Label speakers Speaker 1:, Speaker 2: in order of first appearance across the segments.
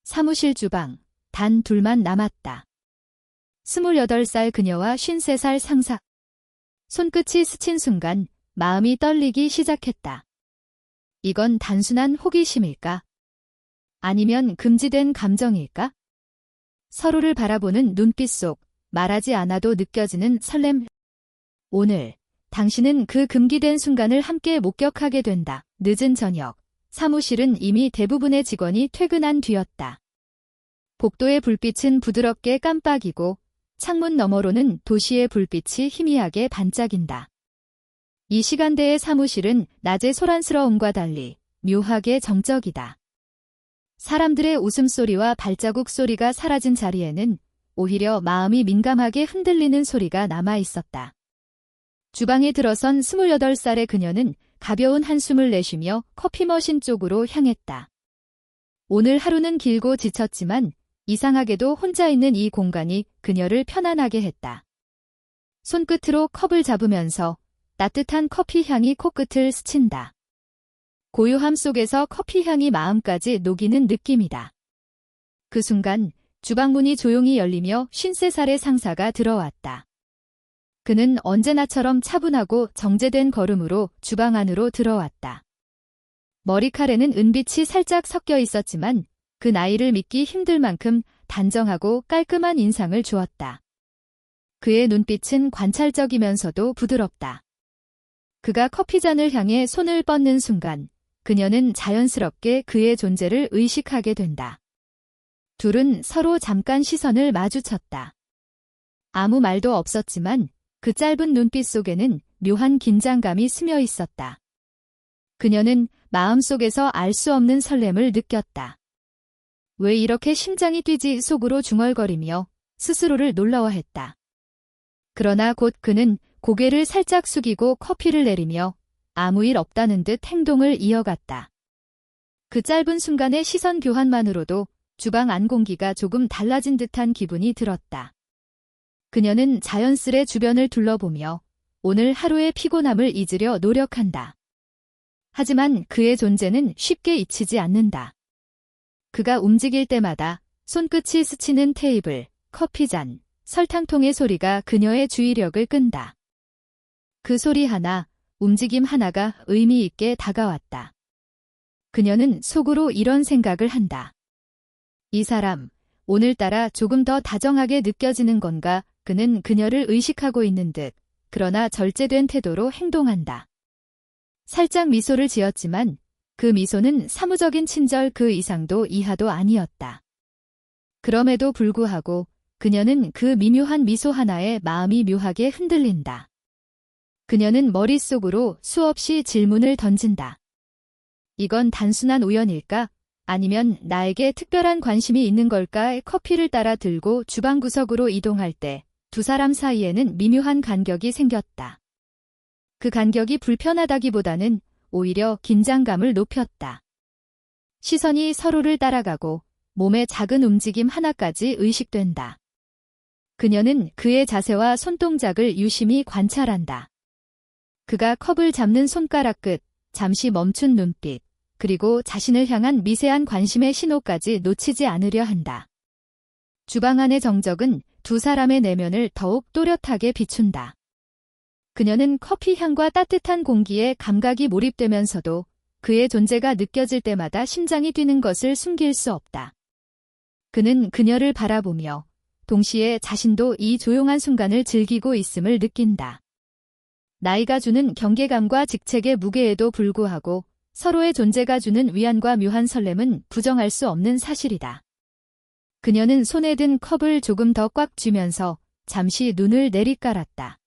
Speaker 1: 사무실 주방, 단 둘만 남았다. 28살 그녀와 53살 상사. 손끝이 스친 순간 마음이 떨리기 시작했다. 이건 단순한 호기심일까? 아니면 금지된 감정일까? 서로를 바라보는 눈빛 속 말하지 않아도 느껴지는 설렘. 오늘 당신은 그 금기된 순간을 함께 목격하게 된다. 늦은 저녁, 사무실은 이미 대부분의 직원이 퇴근한 뒤였다. 복도의 불빛은 부드럽게 깜빡이고 창문 너머로는 도시의 불빛이 희미하게 반짝인다. 이 시간대의 사무실은 낮의 소란스러움과 달리 묘하게 정적이다. 사람들의 웃음소리와 발자국 소리가 사라진 자리에는 오히려 마음이 민감하게 흔들리는 소리가 남아 있었다. 주방에 들어선 28살의 그녀는 가벼운 한숨을 내쉬며 커피 머신 쪽으로 향했다. 오늘 하루는 길고 지쳤지만 이상하게도 혼자 있는 이 공간이 그녀를 편안하게 했다. 손끝으로 컵을 잡으면서 따뜻한 커피 향이 코끝을 스친다. 고요함 속에서 커피 향이 마음까지 녹이는 느낌이다. 그 순간 주방문이 조용히 열리며 53살의 상사가 들어왔다. 그는 언제나처럼 차분하고 정제된 걸음으로 주방 안으로 들어왔다. 머리칼에는 은빛이 살짝 섞여 있었지만 그 나이를 믿기 힘들 만큼 단정하고 깔끔한 인상을 주었다. 그의 눈빛은 관찰적이면서도 부드럽다. 그가 커피잔을 향해 손을 뻗는 순간 그녀는 자연스럽게 그의 존재를 의식하게 된다. 둘은 서로 잠깐 시선을 마주쳤다. 아무 말도 없었지만 그 짧은 눈빛 속에는 묘한 긴장감이 스며 있었다. 그녀는 마음속에서 알 수 없는 설렘을 느꼈다. 왜 이렇게 심장이 뛰지 속으로 중얼거리며 스스로를 놀라워했다. 그러나 곧 그는 고개를 살짝 숙이고 커피를 내리며 아무 일 없다는 듯 행동을 이어갔다. 그 짧은 순간의 시선 교환만으로도 주방 안 공기가 조금 달라진 듯한 기분이 들었다. 그녀는 자연스레 주변을 둘러보며 오늘 하루의 피곤함을 잊으려 노력한다. 하지만 그의 존재는 쉽게 잊히지 않는다. 그가 움직일 때마다 손끝이 스치는 테이블, 커피잔, 설탕통의 소리가 그녀의 주의력을 끈다. 그 소리 하나, 움직임 하나가 의미 있게 다가왔다. 그녀는 속으로 이런 생각을 한다. 이 사람, 오늘따라 조금 더 다정하게 느껴지는 건가? 그는 그녀를 의식하고 있는 듯, 그러나 절제된 태도로 행동한다. 살짝 미소를 지었지만 그 미소는 사무적인 친절 그 이상도 이하도 아니었다. 그럼에도 불구하고 그녀는 그 미묘한 미소 하나에 마음이 묘하게 흔들린다. 그녀는 머릿속으로 수없이 질문을 던진다. 이건 단순한 우연일까? 아니면 나에게 특별한 관심이 있는 걸까? 커피를 따라 들고 주방 구석으로 이동할 때 두 사람 사이에는 미묘한 간격이 생겼다. 그 간격이 불편하다기보다는 오히려 긴장감을 높였다. 시선이 서로를 따라가고 몸의 작은 움직임 하나까지 의식된다. 그녀는 그의 자세와 손동작을 유심히 관찰한다. 그가 컵을 잡는 손가락 끝, 잠시 멈춘 눈빛, 그리고 자신을 향한 미세한 관심의 신호까지 놓치지 않으려 한다. 주방 안의 정적은 두 사람의 내면을 더욱 또렷하게 비춘다. 그녀는 커피 향과 따뜻한 공기에 감각이 몰입되면서도 그의 존재가 느껴질 때마다 심장이 뛰는 것을 숨길 수 없다. 그는 그녀를 바라보며 동시에 자신도 이 조용한 순간을 즐기고 있음을 느낀다. 나이가 주는 경계감과 직책의 무게에도 불구하고 서로의 존재가 주는 위안과 묘한 설렘은 부정할 수 없는 사실이다. 그녀는 손에 든 컵을 조금 더 꽉 쥐면서 잠시 눈을 내리깔았다.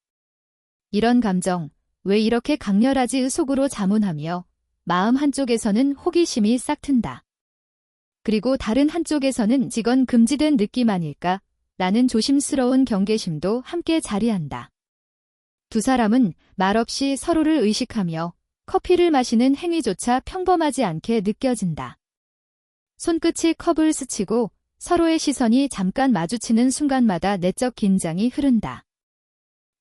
Speaker 1: 이런 감정, 왜 이렇게 강렬하지? 속으로 자문하며 마음 한쪽에서는 호기심이 싹튼다. 그리고 다른 한쪽에서는 이건 금지된 느낌 아닐까? 라는 조심스러운 경계심도 함께 자리한다. 두 사람은 말없이 서로를 의식하며 커피를 마시는 행위조차 평범하지 않게 느껴진다. 손끝이 컵을 스치고 서로의 시선이 잠깐 마주치는 순간마다 내적 긴장이 흐른다.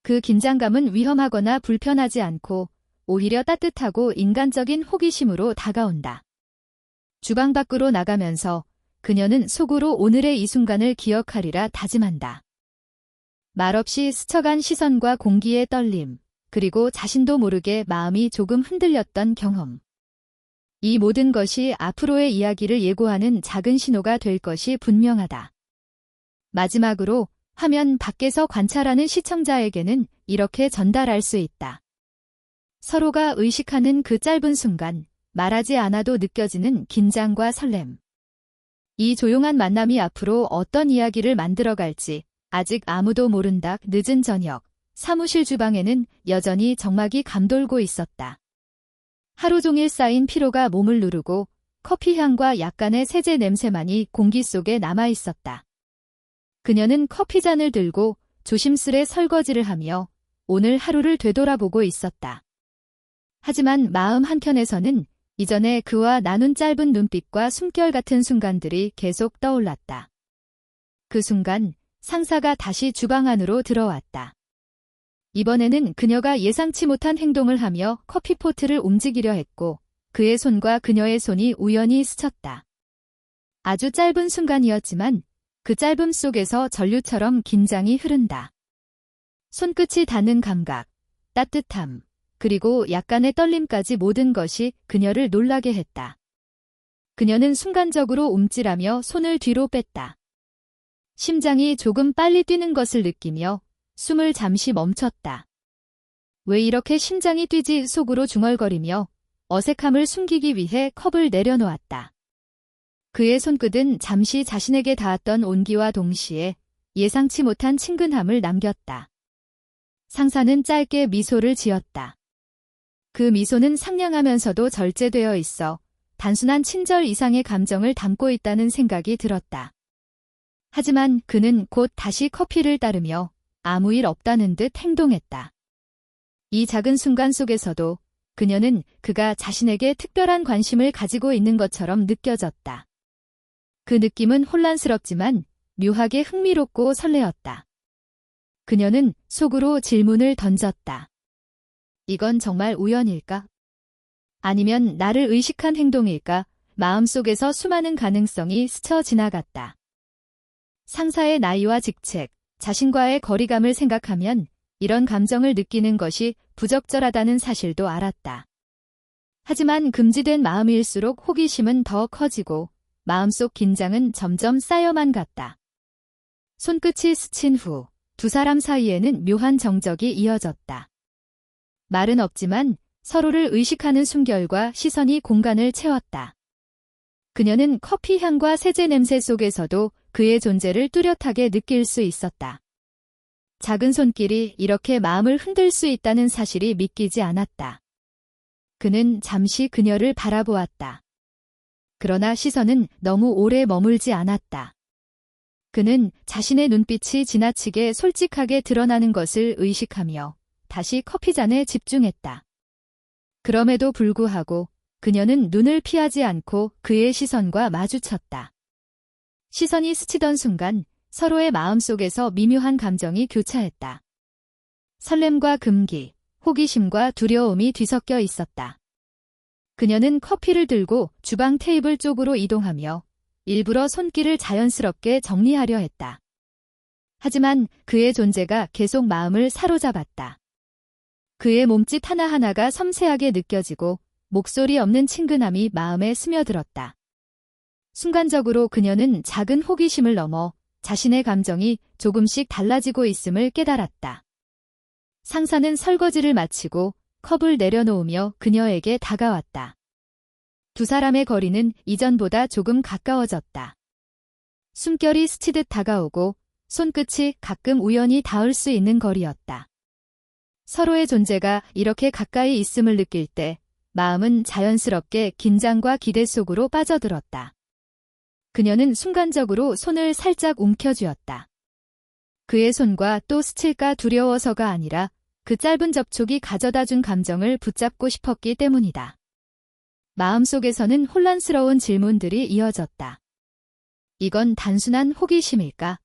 Speaker 1: 그 긴장감은 위험하거나 불편하지 않고 오히려 따뜻하고 인간적인 호기심으로 다가온다. 주방 밖으로 나가면서 그녀는 속으로 오늘의 이 순간을 기억하리라 다짐한다. 말없이 스쳐간 시선과 공기의 떨림, 그리고 자신도 모르게 마음이 조금 흔들렸던 경험. 이 모든 것이 앞으로의 이야기를 예고하는 작은 신호가 될 것이 분명하다. 마지막으로 화면 밖에서 관찰하는 시청자에게는 이렇게 전달할 수 있다. 서로가 의식하는 그 짧은 순간, 말하지 않아도 느껴지는 긴장과 설렘. 이 조용한 만남이 앞으로 어떤 이야기를 만들어갈지 아직 아무도 모른다. 늦은 저녁, 사무실 주방에는 여전히 정막이 감돌고 있었다. 하루 종일 쌓인 피로가 몸을 누르고 커피 향과 약간의 세제 냄새만이 공기 속에 남아 있었다. 그녀는 커피잔을 들고 조심스레 설거지를 하며 오늘 하루를 되돌아보고 있었다. 하지만 마음 한켠에서는 이전에 그와 나눈 짧은 눈빛과 숨결 같은 순간들이 계속 떠올랐다. 그 순간 상사가 다시 주방 안으로 들어왔다. 이번에는 그녀가 예상치 못한 행동을 하며 커피포트를 움직이려 했고 그의 손과 그녀의 손이 우연히 스쳤다. 아주 짧은 순간이었지만 그 짧음 속에서 전류처럼 긴장이 흐른다. 손끝이 닿는 감각, 따뜻함, 그리고 약간의 떨림까지 모든 것이 그녀를 놀라게 했다. 그녀는 순간적으로 움찔하며 손을 뒤로 뺐다. 심장이 조금 빨리 뛰는 것을 느끼며 숨을 잠시 멈췄다. 왜 이렇게 심장이 뛰지 속으로 중얼거리며 어색함을 숨기기 위해 컵을 내려놓았다. 그의 손끝은 잠시 자신에게 닿았던 온기와 동시에 예상치 못한 친근함을 남겼다. 상사는 짧게 미소를 지었다. 그 미소는 상냥하면서도 절제되어 있어 단순한 친절 이상의 감정을 담고 있다는 생각이 들었다. 하지만 그는 곧 다시 커피를 따르며 아무 일 없다는 듯 행동했다. 이 작은 순간 속에서도 그녀는 그가 자신에게 특별한 관심을 가지고 있는 것처럼 느껴졌다. 그 느낌은 혼란스럽지만 묘하게 흥미롭고 설레었다. 그녀는 속으로 질문을 던졌다. 이건 정말 우연일까? 아니면 나를 의식한 행동일까? 마음속에서 수많은 가능성이 스쳐 지나갔다. 상사의 나이와 직책, 자신과의 거리감을 생각하면 이런 감정을 느끼는 것이 부적절하다는 사실도 알았다. 하지만 금지된 마음일수록 호기심은 더 커지고 마음속 긴장은 점점 쌓여만 갔다. 손끝이 스친 후 두 사람 사이에는 묘한 정적이 이어졌다. 말은 없지만 서로를 의식하는 숨결과 시선이 공간을 채웠다. 그녀는 커피 향과 세제 냄새 속에서도 그의 존재를 뚜렷하게 느낄 수 있었다. 작은 손길이 이렇게 마음을 흔들 수 있다는 사실이 믿기지 않았다. 그는 잠시 그녀를 바라보았다. 그러나 시선은 너무 오래 머물지 않았다. 그는 자신의 눈빛이 지나치게 솔직하게 드러나는 것을 의식하며 다시 커피잔에 집중했다. 그럼에도 불구하고 그녀는 눈을 피하지 않고 그의 시선과 마주쳤다. 시선이 스치던 순간 서로의 마음속에서 미묘한 감정이 교차했다. 설렘과 금기, 호기심과 두려움이 뒤섞여 있었다. 그녀는 커피를 들고 주방 테이블 쪽으로 이동하며 일부러 손길을 자연스럽게 정리하려 했다. 하지만 그의 존재가 계속 마음을 사로잡았다. 그의 몸짓 하나하나가 섬세하게 느껴지고 목소리 없는 친근함이 마음에 스며들었다. 순간적으로 그녀는 작은 호기심을 넘어 자신의 감정이 조금씩 달라지고 있음을 깨달았다. 상사는 설거지를 마치고 컵을 내려놓으며 그녀에게 다가왔다. 두 사람의 거리는 이전보다 조금 가까워졌다. 숨결이 스치듯 다가오고 손끝이 가끔 우연히 닿을 수 있는 거리였다. 서로의 존재가 이렇게 가까이 있음을 느낄 때 마음은 자연스럽게 긴장과 기대 속으로 빠져들었다. 그녀는 순간적으로 손을 살짝 움켜쥐었다. 그의 손과 또 스칠까 두려워서가 아니라 그 짧은 접촉이 가져다준 감정을 붙잡고 싶었기 때문이다. 마음속에서는 혼란스러운 질문들이 이어졌다. 이건 단순한 호기심일까?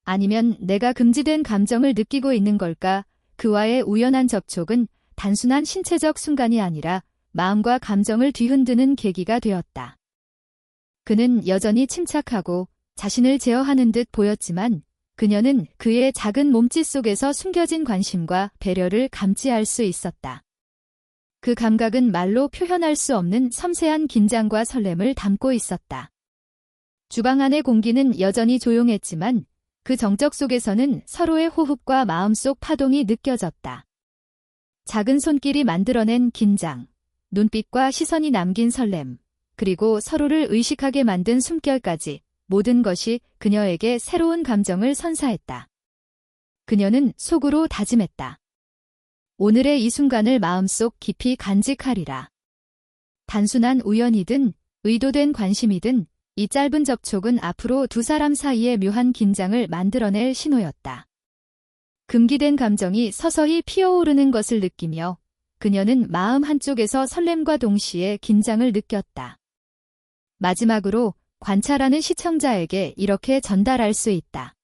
Speaker 1: 아니면 내가 금지된 감정을 느끼고 있는 걸까? 그와의 우연한 접촉은 단순한 신체적 순간이 아니라 마음과 감정을 뒤흔드는 계기가 되었다. 그는 여전히 침착하고 자신을 제어하는 듯 보였지만 그녀는 그의 작은 몸짓 속에서 숨겨진 관심과 배려를 감지할 수 있었다. 그 감각은 말로 표현할 수 없는 섬세한 긴장과 설렘을 담고 있었다. 주방 안의 공기는 여전히 조용했지만 그 정적 속에서는 서로의 호흡과 마음속 파동이 느껴졌다. 작은 손길이 만들어낸 긴장, 눈빛과 시선이 남긴 설렘, 그리고 서로를 의식하게 만든 숨결까지 모든 것이 그녀에게 새로운 감정을 선사했다. 그녀는 속으로 다짐했다. 오늘의 이 순간을 마음속 깊이 간직하리라. 단순한 우연이든 의도된 관심이든 이 짧은 접촉은 앞으로 두 사람 사이의 묘한 긴장을 만들어낼 신호였다. 금기된 감정이 서서히 피어오르는 것을 느끼며 그녀는 마음 한쪽에서 설렘과 동시에 긴장을 느꼈다. 마지막으로 관찰하는 시청자에게 이렇게 전달할 수 있다.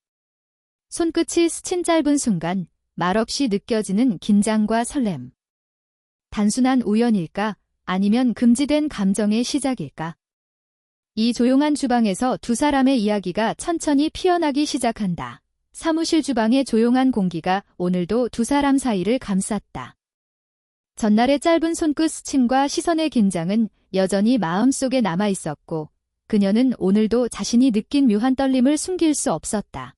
Speaker 1: 손끝이 스친 짧은 순간 말없이 느껴지는 긴장과 설렘. 단순한 우연일까? 아니면 금지된 감정의 시작일까? 이 조용한 주방에서 두 사람의 이야기가 천천히 피어나기 시작한다. 사무실 주방의 조용한 공기가 오늘도 두 사람 사이를 감쌌다. 전날의 짧은 손끝 스침과 시선의 긴장은 여전히 마음속에 남아있었고 그녀는 오늘도 자신이 느낀 묘한 떨림을 숨길 수 없었다.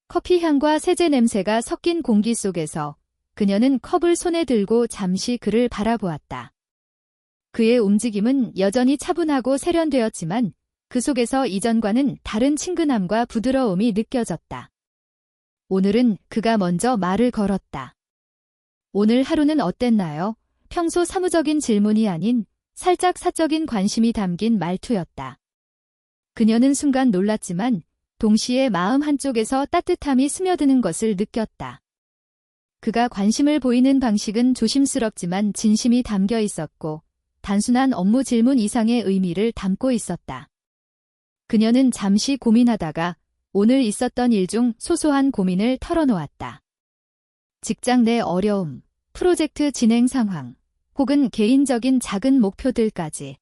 Speaker 1: 커피 향과 세제 냄새가 섞인 공기 속에서 그녀는 컵을 손에 들고 잠시 그를 바라보았다. 그의 움직임은 여전히 차분하고 세련되었지만 그 속에서 이전과는 다른 친근함과 부드러움이 느껴졌다. 오늘은 그가 먼저 말을 걸었다. 오늘 하루는 어땠나요? 평소 사무적인 질문이 아닌 살짝 사적인 관심이 담긴 말투였다. 그녀는 순간 놀랐지만 동시에 마음 한쪽에서 따뜻함이 스며드는 것을 느꼈다. 그가 관심을 보이는 방식은 조심스럽지만 진심이 담겨 있었고 단순한 업무 질문 이상의 의미를 담고 있었다. 그녀는 잠시 고민하다가 오늘 있었던 일 중 소소한 고민을 털어놓았다. 직장 내 어려움, 프로젝트 진행 상황, 혹은 개인적인 작은 목표들까지.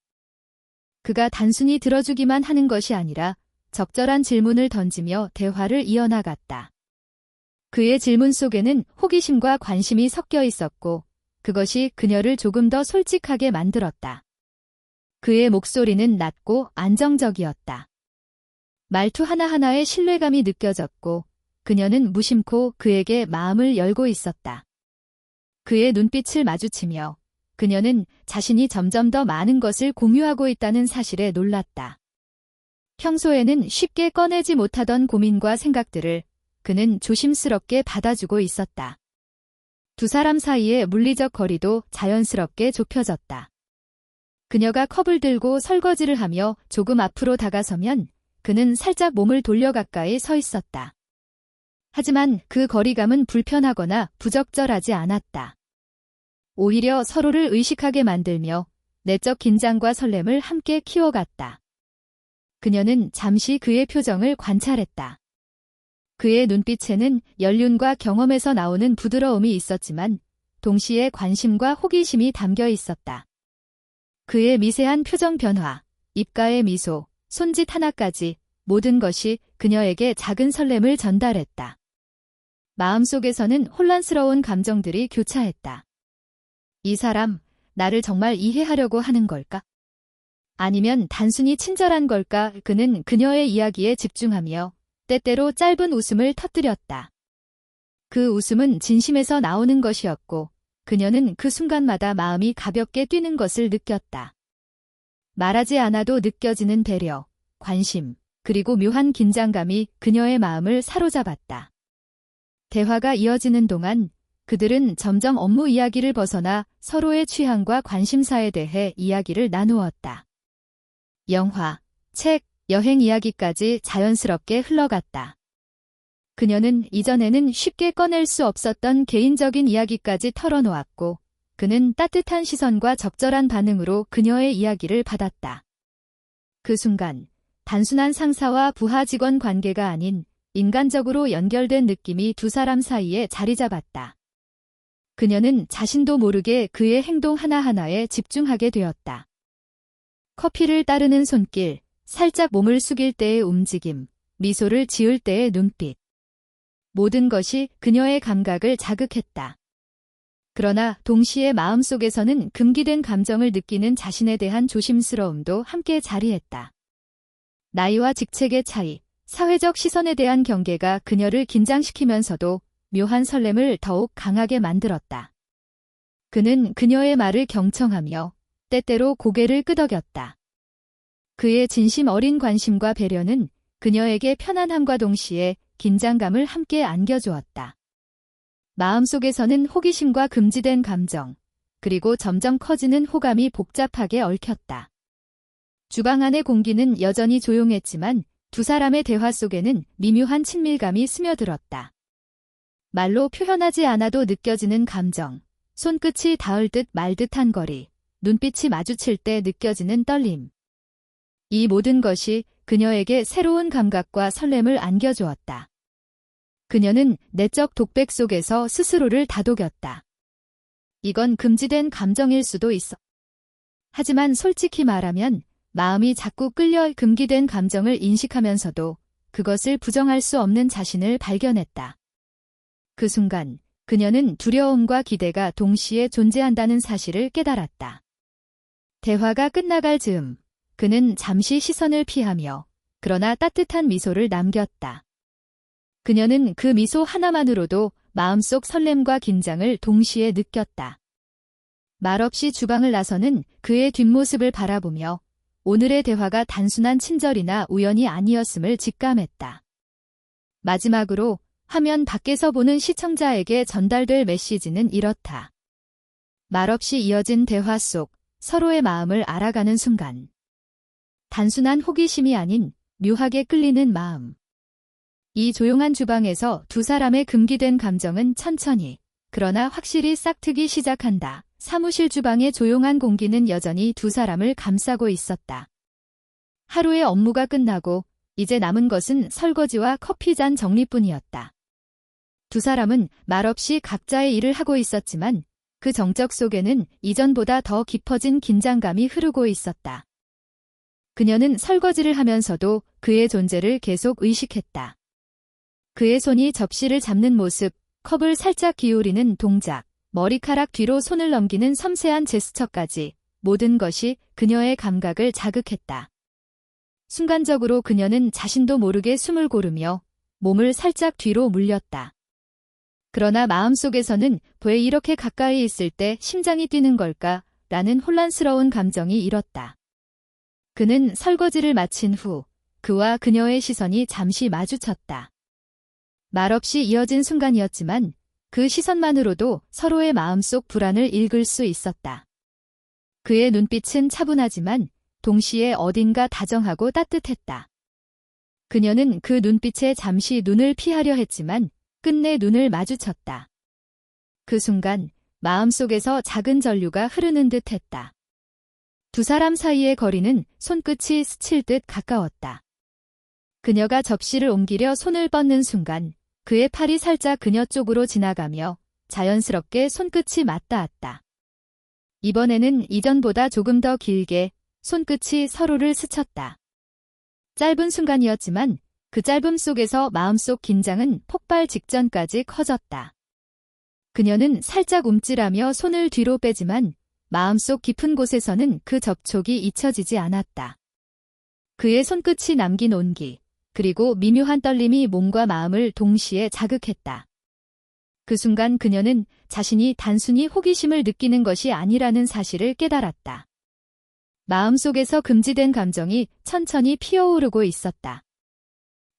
Speaker 1: 그가 단순히 들어주기만 하는 것이 아니라 적절한 질문을 던지며 대화를 이어나갔다. 그의 질문 속에는 호기심과 관심이 섞여 있었고 그것이 그녀를 조금 더 솔직하게 만들었다. 그의 목소리는 낮고 안정적이었다. 말투 하나하나에 신뢰감이 느껴졌고 그녀는 무심코 그에게 마음을 열고 있었다. 그의 눈빛을 마주치며 그녀는 자신이 점점 더 많은 것을 공유하고 있다는 사실에 놀랐다. 평소에는 쉽게 꺼내지 못하던 고민과 생각들을 그는 조심스럽게 받아주고 있었다. 두 사람 사이의 물리적 거리도 자연스럽게 좁혀졌다. 그녀가 컵을 들고 설거지를 하며 조금 앞으로 다가서면 그는 살짝 몸을 돌려 가까이 서 있었다. 하지만 그 거리감은 불편하거나 부적절하지 않았다. 오히려 서로를 의식하게 만들며 내적 긴장과 설렘을 함께 키워갔다. 그녀는 잠시 그의 표정을 관찰했다. 그의 눈빛에는 연륜과 경험에서 나오는 부드러움이 있었지만 동시에 관심과 호기심이 담겨 있었다. 그의 미세한 표정 변화, 입가의 미소, 손짓 하나까지 모든 것이 그녀에게 작은 설렘을 전달했다. 마음속에서는 혼란스러운 감정들이 교차했다. 이 사람, 나를 정말 이해하려고 하는 걸까? 아니면 단순히 친절한 걸까? 그는 그녀의 이야기에 집중하며 때때로 짧은 웃음을 터뜨렸다. 그 웃음은 진심에서 나오는 것이었고 그녀는 그 순간마다 마음이 가볍게 뛰는 것을 느꼈다. 말하지 않아도 느껴지는 배려, 관심, 그리고 묘한 긴장감이 그녀의 마음을 사로잡았다. 대화가 이어지는 동안 그들은 점점 업무 이야기를 벗어나 서로의 취향과 관심사에 대해 이야기를 나누었다. 영화, 책, 여행 이야기까지 자연스럽게 흘러갔다. 그녀는 이전에는 쉽게 꺼낼 수 없었던 개인적인 이야기까지 털어놓았고 그는 따뜻한 시선과 적절한 반응으로 그녀의 이야기를 받았다. 그 순간 단순한 상사와 부하 직원 관계가 아닌 인간적으로 연결된 느낌이 두 사람 사이에 자리 잡았다. 그녀는 자신도 모르게 그의 행동 하나하나에 집중하게 되었다. 커피를 따르는 손길, 살짝 몸을 숙일 때의 움직임, 미소를 지을 때의 눈빛. 모든 것이 그녀의 감각을 자극했다. 그러나 동시에 마음속에서는 금기된 감정을 느끼는 자신에 대한 조심스러움도 함께 자리했다. 나이와 직책의 차이, 사회적 시선에 대한 경계가 그녀를 긴장시키면서도 묘한 설렘을 더욱 강하게 만들었다. 그는 그녀의 말을 경청하며 때때로 고개를 끄덕였다. 그의 진심 어린 관심과 배려는 그녀에게 편안함과 동시에 긴장감을 함께 안겨주었다. 마음속에서는 호기심과 금지된 감정, 그리고 점점 커지는 호감이 복잡하게 얽혔다. 주방 안의 공기는 여전히 조용했지만 두 사람의 대화 속에는 미묘한 친밀감이 스며들었다. 말로 표현하지 않아도 느껴지는 감정, 손끝이 닿을 듯 말 듯한 거리, 눈빛이 마주칠 때 느껴지는 떨림. 이 모든 것이 그녀에게 새로운 감각과 설렘을 안겨주었다. 그녀는 내적 독백 속에서 스스로를 다독였다. 이건 금지된 감정일 수도 있어. 하지만 솔직히 말하면 마음이 자꾸 끌려 금기된 감정을 인식하면서도 그것을 부정할 수 없는 자신을 발견했다. 그 순간 그녀는 두려움과 기대가 동시에 존재한다는 사실을 깨달았다. 대화가 끝나갈 즈음 그는 잠시 시선을 피하며 그러나 따뜻한 미소를 남겼다. 그녀는 그 미소 하나만으로도 마음속 설렘과 긴장을 동시에 느꼈다. 말없이 주방을 나서는 그의 뒷모습을 바라보며 오늘의 대화가 단순한 친절이나 우연이 아니었음을 직감했다. 마지막으로 화면 밖에서 보는 시청자에게 전달될 메시지는 이렇다. 말없이 이어진 대화 속 서로의 마음을 알아가는 순간. 단순한 호기심이 아닌 묘하게 끌리는 마음. 이 조용한 주방에서 두 사람의 금기된 감정은 천천히, 그러나 확실히 싹트기 시작한다. 사무실 주방의 조용한 공기는 여전히 두 사람을 감싸고 있었다. 하루의 업무가 끝나고 이제 남은 것은 설거지와 커피잔 정리뿐이었다. 두 사람은 말없이 각자의 일을 하고 있었지만 그 정적 속에는 이전보다 더 깊어진 긴장감이 흐르고 있었다. 그녀는 설거지를 하면서도 그의 존재를 계속 의식했다. 그의 손이 접시를 잡는 모습, 컵을 살짝 기울이는 동작, 머리카락 뒤로 손을 넘기는 섬세한 제스처까지 모든 것이 그녀의 감각을 자극했다. 순간적으로 그녀는 자신도 모르게 숨을 고르며 몸을 살짝 뒤로 물렸다. 그러나 마음속에서는 왜 이렇게 가까이 있을 때 심장이 뛰는 걸까? 라는 혼란스러운 감정이 일었다. 그는 설거지를 마친 후 그와 그녀의 시선이 잠시 마주쳤다. 말없이 이어진 순간이었지만 그 시선만으로도 서로의 마음속 불안을 읽을 수 있었다. 그의 눈빛은 차분하지만 동시에 어딘가 다정하고 따뜻했다. 그녀는 그 눈빛에 잠시 눈을 피하려 했지만 끝내 눈을 마주쳤다. 그 순간 마음속에서 작은 전류가 흐르는 듯 했다. 두 사람 사이의 거리는 손끝이 스칠 듯 가까웠다. 그녀가 접시를 옮기려 손을 뻗는 순간 그의 팔이 살짝 그녀 쪽으로 지나가며 자연스럽게 손끝이 맞닿았다. 이번에는 이전보다 조금 더 길게 손끝이 서로를 스쳤다. 짧은 순간이었지만 그 짧음 속에서 마음속 긴장은 폭발 직전까지 커졌다. 그녀는 살짝 움찔하며 손을 뒤로 빼지만 마음속 깊은 곳에서는 그 접촉이 잊혀지지 않았다. 그의 손끝이 남긴 온기, 그리고 미묘한 떨림이 몸과 마음을 동시에 자극했다. 그 순간 그녀는 자신이 단순히 호기심을 느끼는 것이 아니라는 사실을 깨달았다. 마음속에서 금지된 감정이 천천히 피어오르고 있었다.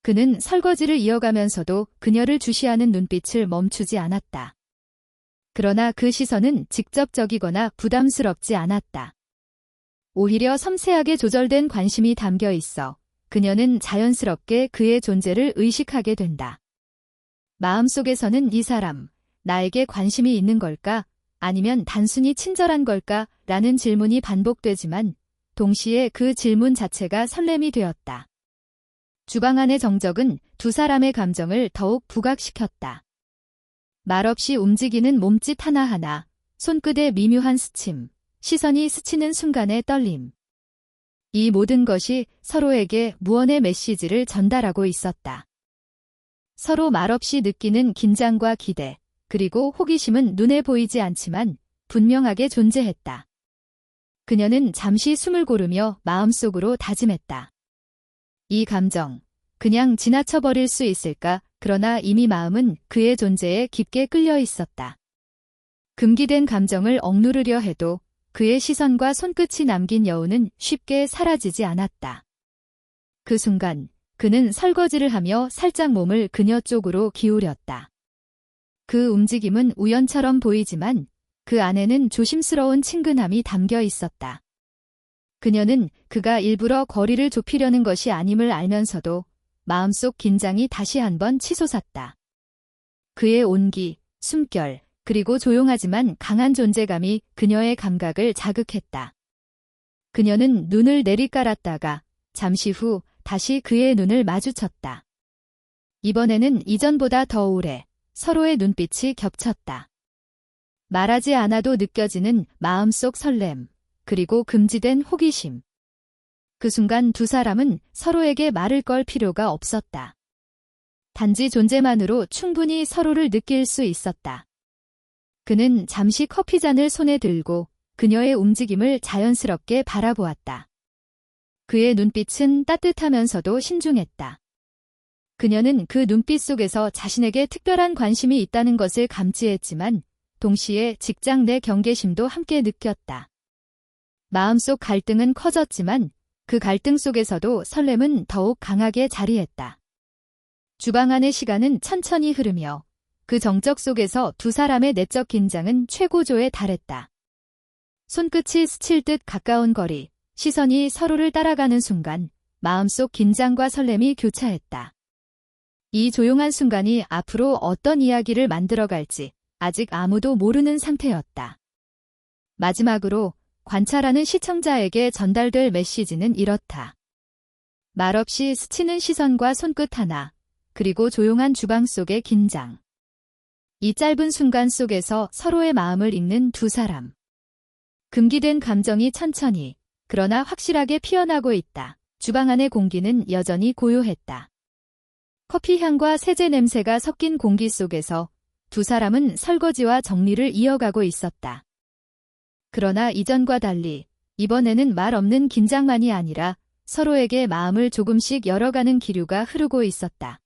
Speaker 1: 그는 설거지를 이어가면서도 그녀를 주시하는 눈빛을 멈추지 않았다. 그러나 그 시선은 직접적이거나 부담스럽지 않았다. 오히려 섬세하게 조절된 관심이 담겨 있어 그녀는 자연스럽게 그의 존재를 의식하게 된다. 마음속에서는 이 사람, 나에게 관심이 있는 걸까? 아니면 단순히 친절한 걸까? 라는 질문이 반복되지만 동시에 그 질문 자체가 설렘이 되었다. 주방 안의 정적은 두 사람의 감정을 더욱 부각시켰다. 말없이 움직이는 몸짓 하나하나, 손끝의 미묘한 스침, 시선이 스치는 순간의 떨림. 이 모든 것이 서로에게 무언의 메시지를 전달하고 있었다. 서로 말없이 느끼는 긴장과 기대, 그리고 호기심은 눈에 보이지 않지만 분명하게 존재했다. 그녀는 잠시 숨을 고르며 마음속으로 다짐했다. 이 감정, 그냥 지나쳐버릴 수 있을까? 그러나 이미 마음은 그의 존재에 깊게 끌려 있었다. 금기된 감정을 억누르려 해도 그의 시선과 손끝이 남긴 여운은 쉽게 사라지지 않았다. 그 순간 그는 설거지를 하며 살짝 몸을 그녀 쪽으로 기울였다. 그 움직임은 우연처럼 보이지만 그 안에는 조심스러운 친근함이 담겨 있었다. 그녀는 그가 일부러 거리를 좁히려는 것이 아님을 알면서도 마음속 긴장이 다시 한번 치솟았다. 그의 온기, 숨결, 그리고 조용하지만 강한 존재감이 그녀의 감각을 자극했다. 그녀는 눈을 내리깔았다가 잠시 후 다시 그의 눈을 마주쳤다. 이번에는 이전보다 더 오래 서로의 눈빛이 겹쳤다. 말하지 않아도 느껴지는 마음속 설렘, 그리고 금지된 호기심. 그 순간 두 사람은 서로에게 말을 걸 필요가 없었다. 단지 존재만으로 충분히 서로를 느낄 수 있었다. 그는 잠시 커피잔을 손에 들고 그녀의 움직임을 자연스럽게 바라보았다. 그의 눈빛은 따뜻하면서도 신중했다. 그녀는 그 눈빛 속에서 자신에게 특별한 관심이 있다는 것을 감지했지만 동시에 직장 내 경계심도 함께 느꼈다. 마음속 갈등은 커졌지만 그 갈등 속에서도 설렘은 더욱 강하게 자리했다. 주방 안의 시간은 천천히 흐르며 그 정적 속에서 두 사람의 내적 긴장은 최고조에 달했다. 손끝이 스칠 듯 가까운 거리, 시선이 서로를 따라가는 순간 마음속 긴장과 설렘이 교차했다. 이 조용한 순간이 앞으로 어떤 이야기를 만들어갈지 아직 아무도 모르는 상태였다. 마지막으로 관찰하는 시청자에게 전달될 메시지는 이렇다. 말없이 스치는 시선과 손끝 하나, 그리고 조용한 주방 속의 긴장. 이 짧은 순간 속에서 서로의 마음을 읽는 두 사람. 금기된 감정이 천천히, 그러나 확실하게 피어나고 있다. 주방 안의 공기는 여전히 고요했다. 커피 향과 세제 냄새가 섞인 공기 속에서 두 사람은 설거지와 정리를 이어가고 있었다. 그러나 이전과 달리 이번에는 말 없는 긴장만이 아니라 서로에게 마음을 조금씩 열어가는 기류가 흐르고 있었다.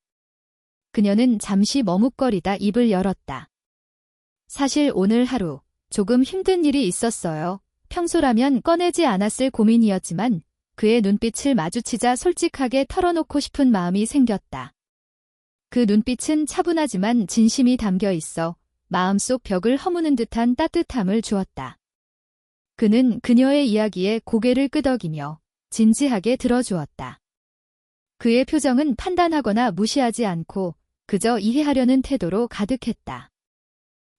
Speaker 1: 그녀는 잠시 머뭇거리다 입을 열었다. 사실 오늘 하루 조금 힘든 일이 있었어요. 평소라면 꺼내지 않았을 고민이었지만 그의 눈빛을 마주치자 솔직하게 털어놓고 싶은 마음이 생겼다. 그 눈빛은 차분하지만 진심이 담겨 있어 마음속 벽을 허무는 듯한 따뜻함을 주었다. 그는 그녀의 이야기에 고개를 끄덕이며 진지하게 들어주었다. 그의 표정은 판단하거나 무시하지 않고 그저 이해하려는 태도로 가득했다.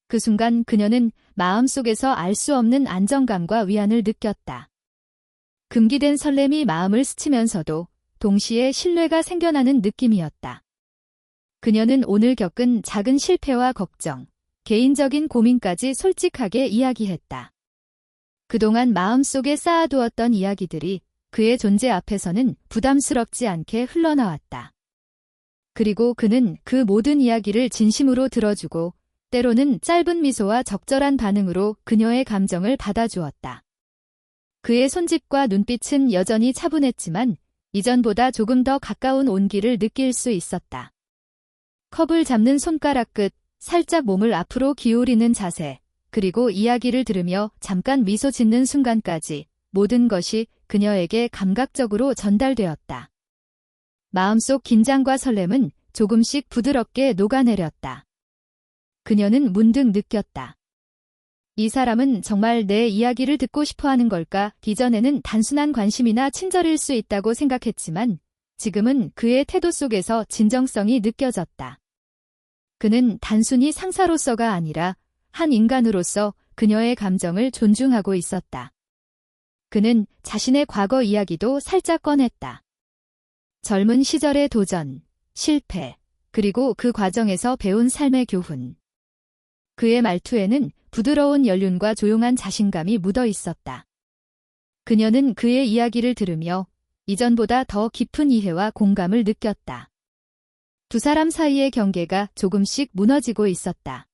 Speaker 1: 그 순간 그녀는 마음속에서 알 수 없는 안정감과 위안을 느꼈다. 금기된 설렘이 마음을 스치면서도 동시에 신뢰가 생겨나는 느낌이었다. 그녀는 오늘 겪은 작은 실패와 걱정, 개인적인 고민까지 솔직하게 이야기했다. 그동안 마음속에 쌓아두었던 이야기들이 그의 존재 앞에서는 부담스럽지 않게 흘러나왔다. 그리고 그는 그 모든 이야기를 진심으로 들어주고 때로는 짧은 미소와 적절한 반응으로 그녀의 감정을 받아주었다. 그의 손짓과 눈빛은 여전히 차분했지만 이전보다 조금 더 가까운 온기를 느낄 수 있었다. 컵을 잡는 손가락 끝, 살짝 몸을 앞으로 기울이는 자세, 그리고 이야기를 들으며 잠깐 미소 짓는 순간까지 모든 것이 그녀에게 감각적으로 전달되었다. 마음속 긴장과 설렘은 조금씩 부드럽게 녹아내렸다. 그녀는 문득 느꼈다. 이 사람은 정말 내 이야기를 듣고 싶어 하는 걸까? 이전에는 단순한 관심이나 친절일 수 있다고 생각했지만 지금은 그의 태도 속에서 진정성이 느껴졌다. 그는 단순히 상사로서가 아니라 한 인간으로서 그녀의 감정을 존중하고 있었다. 그는 자신의 과거 이야기도 살짝 꺼냈다. 젊은 시절의 도전, 실패, 그리고 그 과정에서 배운 삶의 교훈. 그의 말투에는 부드러운 연륜과 조용한 자신감이 묻어 있었다. 그녀는 그의 이야기를 들으며 이전보다 더 깊은 이해와 공감을 느꼈다. 두 사람 사이의 경계가 조금씩 무너지고 있었다.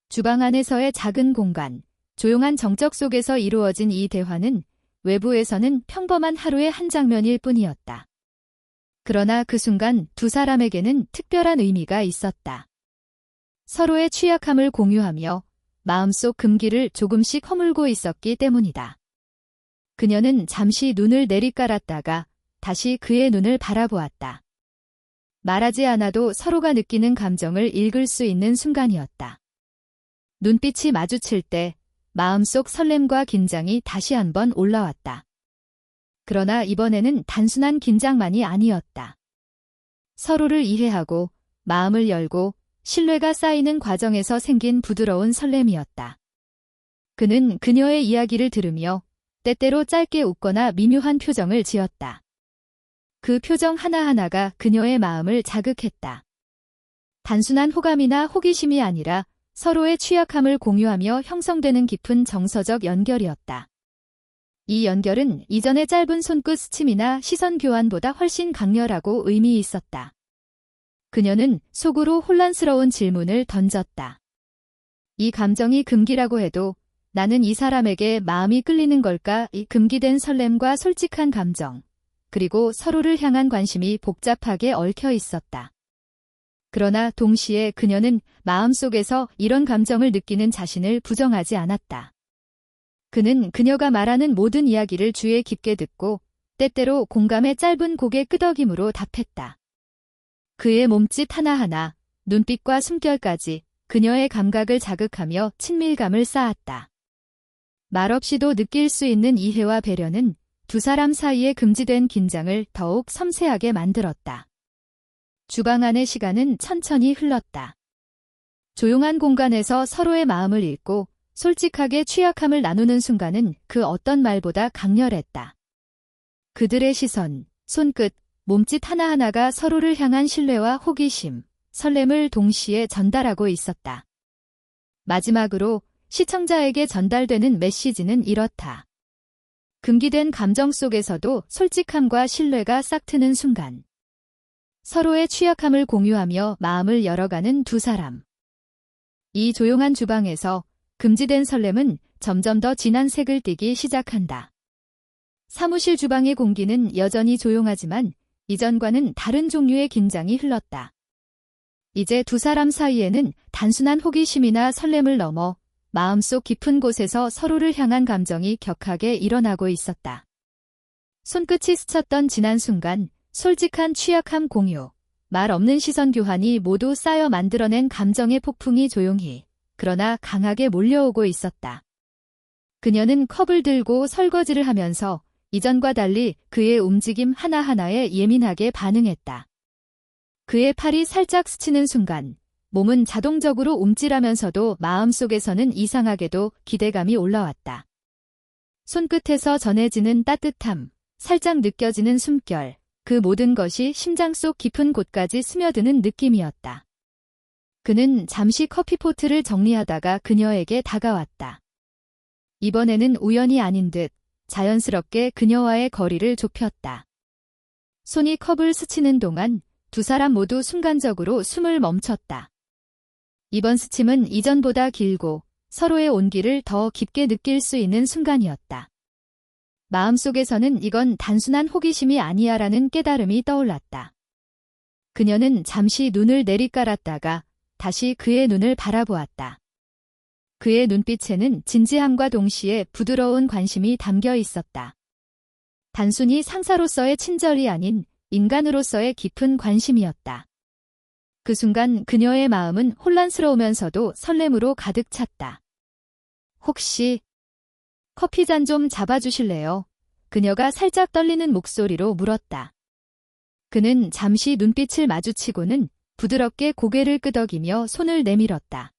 Speaker 1: 주방 안에서의 작은 공간, 조용한 정적 속에서 이루어진 이 대화는 외부에서는 평범한 하루의 한 장면일 뿐이었다. 그러나 그 순간 두 사람에게는 특별한 의미가 있었다. 서로의 취약함을 공유하며 마음속 금기를 조금씩 허물고 있었기 때문이다. 그녀는 잠시 눈을 내리깔았다가 다시 그의 눈을 바라보았다. 말하지 않아도 서로가 느끼는 감정을 읽을 수 있는 순간이었다. 눈빛이 마주칠 때 마음속 설렘과 긴장이 다시 한번 올라왔다. 그러나 이번에는 단순한 긴장만이 아니었다. 서로를 이해하고 마음을 열고 신뢰가 쌓이는 과정에서 생긴 부드러운 설렘이었다. 그는 그녀의 이야기를 들으며 때때로 짧게 웃거나 미묘한 표정을 지었다. 그 표정 하나하나가 그녀의 마음을 자극했다. 단순한 호감이나 호기심이 아니라 서로의 취약함을 공유하며 형성되는 깊은 정서적 연결이었다. 이 연결은 이전의 짧은 손끝 스침이나 시선 교환보다 훨씬 강렬하고 의미 있었다. 그녀는 속으로 혼란스러운 질문을 던졌다. 이 감정이 금기라고 해도 나는 이 사람에게 마음이 끌리는 걸까? 이 금기된 설렘과 솔직한 감정, 그리고 서로를 향한 관심이 복잡하게 얽혀 있었다. 그러나 동시에 그녀는 마음속에서 이런 감정을 느끼는 자신을 부정하지 않았다. 그는 그녀가 말하는 모든 이야기를 주의 깊게 듣고 때때로 공감의 짧은 고개 끄덕임으로 답했다. 그의 몸짓 하나하나, 눈빛과 숨결까지 그녀의 감각을 자극하며 친밀감을 쌓았다. 말없이도 느낄 수 있는 이해와 배려는 두 사람 사이에 금지된 긴장을 더욱 섬세하게 만들었다. 주방 안의 시간은 천천히 흘렀다. 조용한 공간에서 서로의 마음을 읽고 솔직하게 취약함을 나누는 순간은 그 어떤 말보다 강렬했다. 그들의 시선, 손끝, 몸짓 하나하나가 서로를 향한 신뢰와 호기심, 설렘을 동시에 전달하고 있었다. 마지막으로 시청자에게 전달되는 메시지는 이렇다. 금기된 감정 속에서도 솔직함과 신뢰가 싹트는 순간. 서로의 취약함을 공유하며 마음을 열어가는 두 사람. 이 조용한 주방에서 금지된 설렘은 점점 더 진한 색을 띠기 시작한다. 사무실 주방의 공기는 여전히 조용하지만 이전과는 다른 종류의 긴장이 흘렀다. 이제 두 사람 사이에는 단순한 호기심이나 설렘을 넘어 마음속 깊은 곳에서 서로를 향한 감정이 격하게 일어나고 있었다. 손끝이 스쳤던 지난 순간, 솔직한 취약함 공유, 말 없는 시선 교환이 모두 쌓여 만들어낸 감정의 폭풍이 조용히, 그러나 강하게 몰려오고 있었다. 그녀는 컵을 들고 설거지를 하면서 이전과 달리 그의 움직임 하나하나에 예민하게 반응했다. 그의 팔이 살짝 스치는 순간, 몸은 자동적으로 움찔하면서도 마음속에서는 이상하게도 기대감이 올라왔다. 손끝에서 전해지는 따뜻함, 살짝 느껴지는 숨결, 그 모든 것이 심장 속 깊은 곳까지 스며드는 느낌이었다. 그는 잠시 커피포트를 정리하다가 그녀에게 다가왔다. 이번에는 우연이 아닌 듯 자연스럽게 그녀와의 거리를 좁혔다. 손이 컵을 스치는 동안 두 사람 모두 순간적으로 숨을 멈췄다. 이번 스침은 이전보다 길고 서로의 온기를 더 깊게 느낄 수 있는 순간이었다. 마음속에서는 이건 단순한 호기심이 아니야라는 깨달음이 떠올랐다. 그녀는 잠시 눈을 내리깔았다가 다시 그의 눈을 바라보았다. 그의 눈빛에는 진지함과 동시에 부드러운 관심이 담겨 있었다. 단순히 상사로서의 친절이 아닌 인간으로서의 깊은 관심이었다. 그 순간 그녀의 마음은 혼란스러우면서도 설렘으로 가득 찼다. 혹시 커피 잔 좀 잡아주실래요? 그녀가 살짝 떨리는 목소리로 물었다. 그는 잠시 눈빛을 마주치고는 부드럽게 고개를 끄덕이며 손을 내밀었다.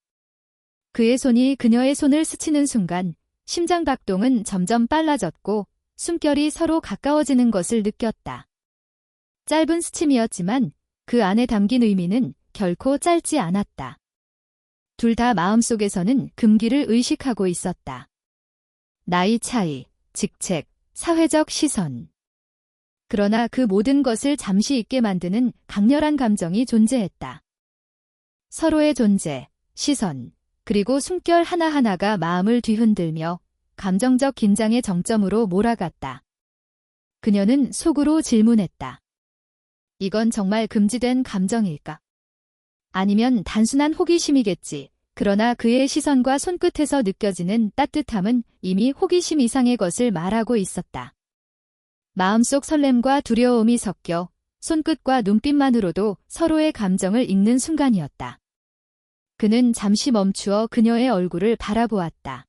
Speaker 1: 그의 손이 그녀의 손을 스치는 순간 심장 박동은 점점 빨라졌고 숨결이 서로 가까워지는 것을 느꼈다. 짧은 스침이었지만 그 안에 담긴 의미는 결코 짧지 않았다. 둘 다 마음속에서는 금기를 의식하고 있었다. 나이 차이, 직책, 사회적 시선. 그러나 그 모든 것을 잠시 잊게 만드는 강렬한 감정이 존재했다. 서로의 존재, 시선, 그리고 숨결 하나하나가 마음을 뒤흔들며 감정적 긴장의 정점으로 몰아갔다. 그녀는 속으로 질문했다. 이건 정말 금지된 감정일까? 아니면 단순한 호기심이겠지. 그러나 그의 시선과 손끝에서 느껴지는 따뜻함은 이미 호기심 이상의 것을 말하고 있었다. 마음속 설렘과 두려움이 섞여 손끝과 눈빛만으로도 서로의 감정을 읽는 순간이었다. 그는 잠시 멈추어 그녀의 얼굴을 바라보았다.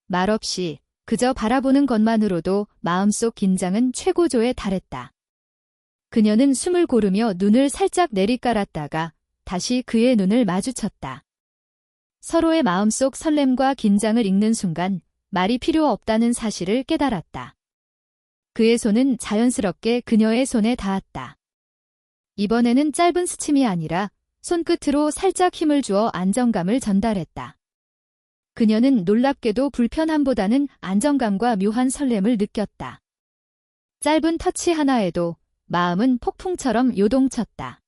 Speaker 1: 말없이 그저 바라보는 것만으로도 마음속 긴장은 최고조에 달했다. 그녀는 숨을 고르며 눈을 살짝 내리깔았다가 다시 그의 눈을 마주쳤다. 서로의 마음속 설렘과 긴장을 읽는 순간 말이 필요 없다는 사실을 깨달았다. 그의 손은 자연스럽게 그녀의 손에 닿았다. 이번에는 짧은 스침이 아니라 손끝으로 살짝 힘을 주어 안정감을 전달했다. 그녀는 놀랍게도 불편함보다는 안정감과 묘한 설렘을 느꼈다. 짧은 터치 하나에도 마음은 폭풍처럼 요동쳤다.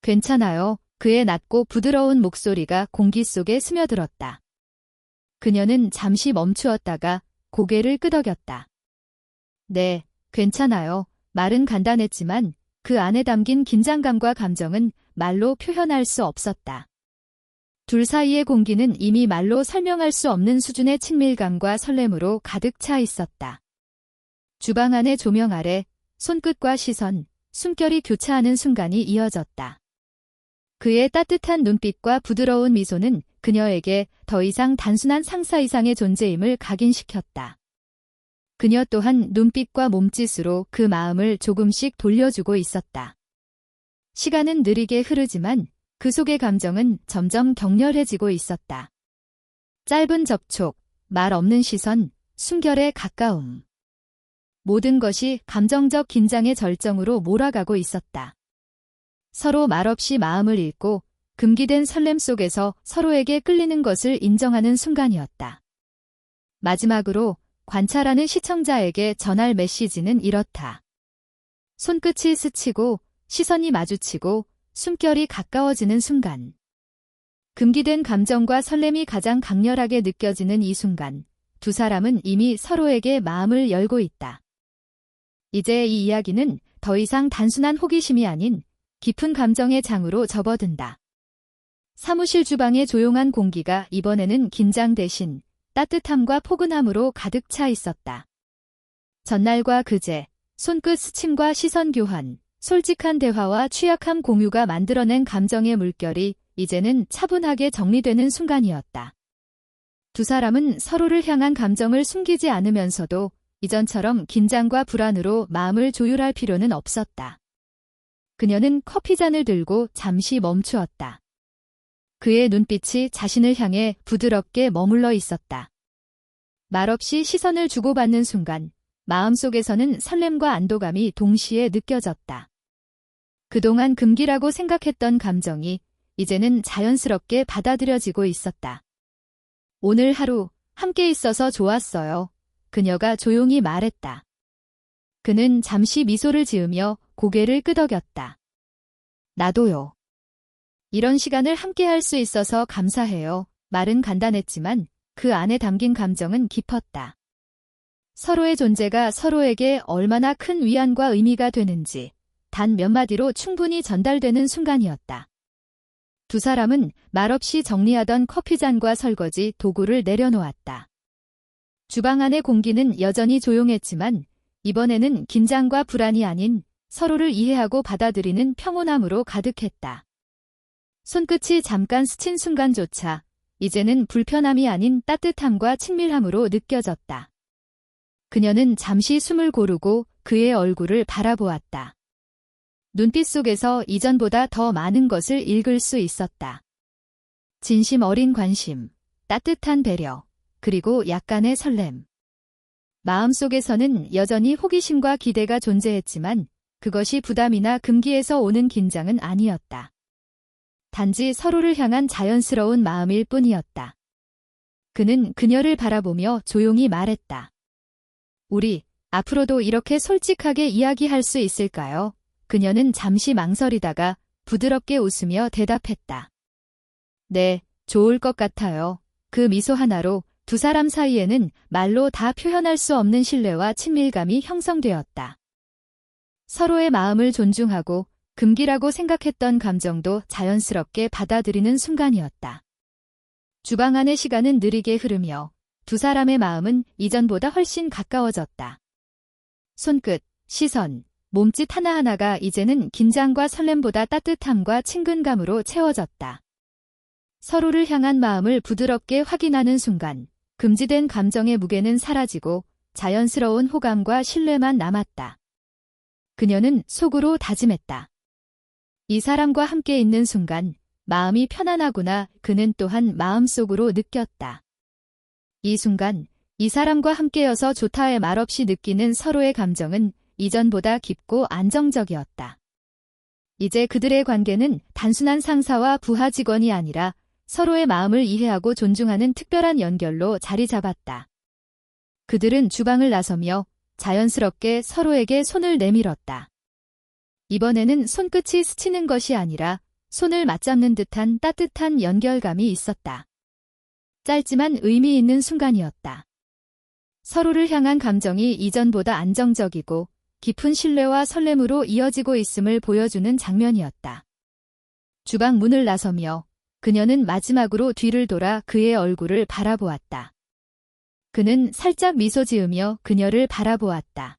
Speaker 1: 괜찮아요. 그의 낮고 부드러운 목소리가 공기 속에 스며들었다. 그녀는 잠시 멈추었다가 고개를 끄덕였다. 네, 괜찮아요. 말은 간단했지만 그 안에 담긴 긴장감과 감정은 말로 표현할 수 없었다. 둘 사이의 공기는 이미 말로 설명할 수 없는 수준의 친밀감과 설렘으로 가득 차 있었다. 주방 안의 조명 아래 손끝과 시선, 숨결이 교차하는 순간이 이어졌다. 그의 따뜻한 눈빛과 부드러운 미소는 그녀에게 더 이상 단순한 상사 이상의 존재임을 각인시켰다. 그녀 또한 눈빛과 몸짓으로 그 마음을 조금씩 돌려주고 있었다. 시간은 느리게 흐르지만 그 속의 감정은 점점 격렬해지고 있었다. 짧은 접촉, 말 없는 시선, 숨결의 가까움. 모든 것이 감정적 긴장의 절정으로 몰아가고 있었다. 서로 말없이 마음을 읽고 금기된 설렘 속에서 서로에게 끌리는 것을 인정하는 순간이었다. 마지막으로 관찰하는 시청자에게 전할 메시지는 이렇다. 손끝이 스치고 시선이 마주치고 숨결이 가까워지는 순간. 금기된 감정과 설렘이 가장 강렬하게 느껴지는 이 순간, 두 사람은 이미 서로에게 마음을 열고 있다. 이제 이 이야기는 더 이상 단순한 호기심이 아닌 깊은 감정의 장으로 접어든다. 사무실 주방의 조용한 공기가 이번에는 긴장 대신 따뜻함과 포근함으로 가득 차 있었다. 전날과 그제, 손끝 스침과 시선 교환, 솔직한 대화와 취약함 공유가 만들어낸 감정의 물결이 이제는 차분하게 정리되는 순간이었다. 두 사람은 서로를 향한 감정을 숨기지 않으면서도 이전처럼 긴장과 불안으로 마음을 조율할 필요는 없었다. 그녀는 커피잔을 들고 잠시 멈추었다. 그의 눈빛이 자신을 향해 부드럽게 머물러 있었다. 말없이 시선을 주고받는 순간 마음속에서는 설렘과 안도감이 동시에 느껴졌다. 그동안 금기라고 생각했던 감정이 이제는 자연스럽게 받아들여지고 있었다. 오늘 하루 함께 있어서 좋았어요. 그녀가 조용히 말했다. 그는 잠시 미소를 지으며 고개를 끄덕였다. 나도요. 이런 시간을 함께 할 수 있어서 감사해요. 말은 간단했지만 그 안에 담긴 감정은 깊었다. 서로의 존재가 서로에게 얼마나 큰 위안과 의미가 되는지 단 몇 마디로 충분히 전달되는 순간이었다. 두 사람은 말없이 정리하던 커피잔과 설거지 도구를 내려놓았다. 주방 안의 공기는 여전히 조용했지만 이번에는 긴장과 불안이 아닌 서로를 이해하고 받아들이는 평온함으로 가득했다. 손끝이 잠깐 스친 순간조차 이제는 불편함이 아닌 따뜻함과 친밀함으로 느껴졌다. 그녀는 잠시 숨을 고르고 그의 얼굴을 바라보았다. 눈빛 속에서 이전보다 더 많은 것을 읽을 수 있었다. 진심 어린 관심, 따뜻한 배려, 그리고 약간의 설렘. 마음속에서는 여전히 호기심과 기대가 존재했지만 그것이 부담이나 금기에서 오는 긴장은 아니었다. 단지 서로를 향한 자연스러운 마음일 뿐이었다. 그는 그녀를 바라보며 조용히 말했다. 우리 앞으로도 이렇게 솔직하게 이야기할 수 있을까요? 그녀는 잠시 망설이다가 부드럽게 웃으며 대답했다. 네, 좋을 것 같아요. 그 미소 하나로 두 사람 사이에는 말로 다 표현할 수 없는 신뢰와 친밀감이 형성되었다. 서로의 마음을 존중하고 금기라고 생각했던 감정도 자연스럽게 받아들이는 순간이었다. 주방 안의 시간은 느리게 흐르며 두 사람의 마음은 이전보다 훨씬 가까워졌다. 손끝, 시선, 몸짓 하나하나가 이제는 긴장과 설렘보다 따뜻함과 친근감으로 채워졌다. 서로를 향한 마음을 부드럽게 확인하는 순간, 금지된 감정의 무게는 사라지고 자연스러운 호감과 신뢰만 남았다. 그녀는 속으로 다짐했다. 이 사람과 함께 있는 순간 마음이 편안하구나. 그는 또한 마음속으로 느꼈다. 이 순간 이 사람과 함께여서 좋다의 말없이 느끼는 서로의 감정은 이전보다 깊고 안정적이었다. 이제 그들의 관계는 단순한 상사와 부하 직원이 아니라 서로의 마음을 이해하고 존중하는 특별한 연결로 자리 잡았다. 그들은 주방을 나서며 자연스럽게 서로에게 손을 내밀었다. 이번에는 손끝이 스치는 것이 아니라 손을 맞잡는 듯한 따뜻한 연결감이 있었다. 짧지만 의미 있는 순간이었다. 서로를 향한 감정이 이전보다 안정적이고 깊은 신뢰와 설렘으로 이어지고 있음을 보여주는 장면이었다. 주방 문을 나서며 그녀는 마지막으로 뒤를 돌아 그의 얼굴을 바라보았다. 그는 살짝 미소 지으며 그녀를 바라보았다.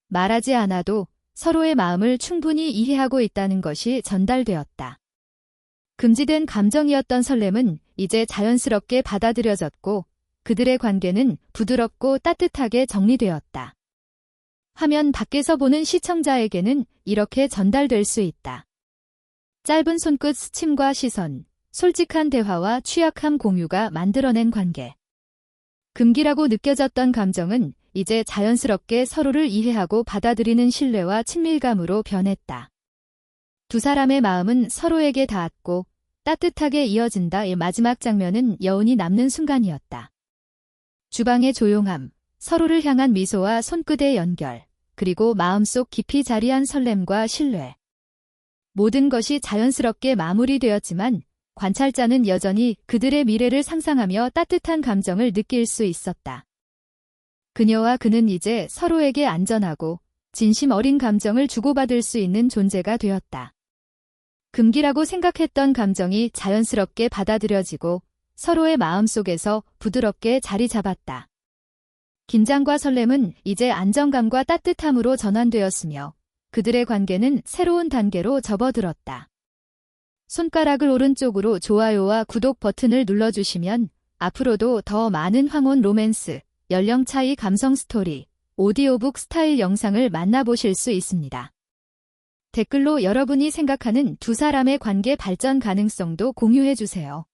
Speaker 1: 말하지 않아도 서로의 마음을 충분히 이해하고 있다는 것이 전달되었다. 금지된 감정이었던 설렘은 이제 자연스럽게 받아들여졌고 그들의 관계는 부드럽고 따뜻하게 정리되었다. 화면 밖에서 보는 시청자에게는 이렇게 전달될 수 있다. 짧은 손끝 스침과 시선, 솔직한 대화와 취약함 공유가 만들어낸 관계. 금기라고 느껴졌던 감정은 이제 자연스럽게 서로를 이해하고 받아들이는 신뢰와 친밀감으로 변했다. 두 사람의 마음은 서로에게 닿았고 따뜻하게 이어진다의 마지막 장면은 여운이 남는 순간이었다. 주방의 조용함, 서로를 향한 미소와 손끝의 연결, 그리고 마음속 깊이 자리한 설렘과 신뢰. 모든 것이 자연스럽게 마무리되었지만 관찰자는 여전히 그들의 미래를 상상하며 따뜻한 감정을 느낄 수 있었다. 그녀와 그는 이제 서로에게 안전하고 진심 어린 감정을 주고받을 수 있는 존재가 되었다. 금기라고 생각했던 감정이 자연스럽게 받아들여지고 서로의 마음속에서 부드럽게 자리 잡았다. 긴장과 설렘은 이제 안정감과 따뜻함으로 전환되었으며 그들의 관계는 새로운 단계로 접어들었다. 손가락을 오른쪽으로 좋아요와 구독 버튼을 눌러주시면 앞으로도 더 많은 황혼 로맨스, 연령 차이 감성 스토리, 오디오북 스타일 영상을 만나보실 수 있습니다. 댓글로 여러분이 생각하는 두 사람의 관계 발전 가능성도 공유해주세요.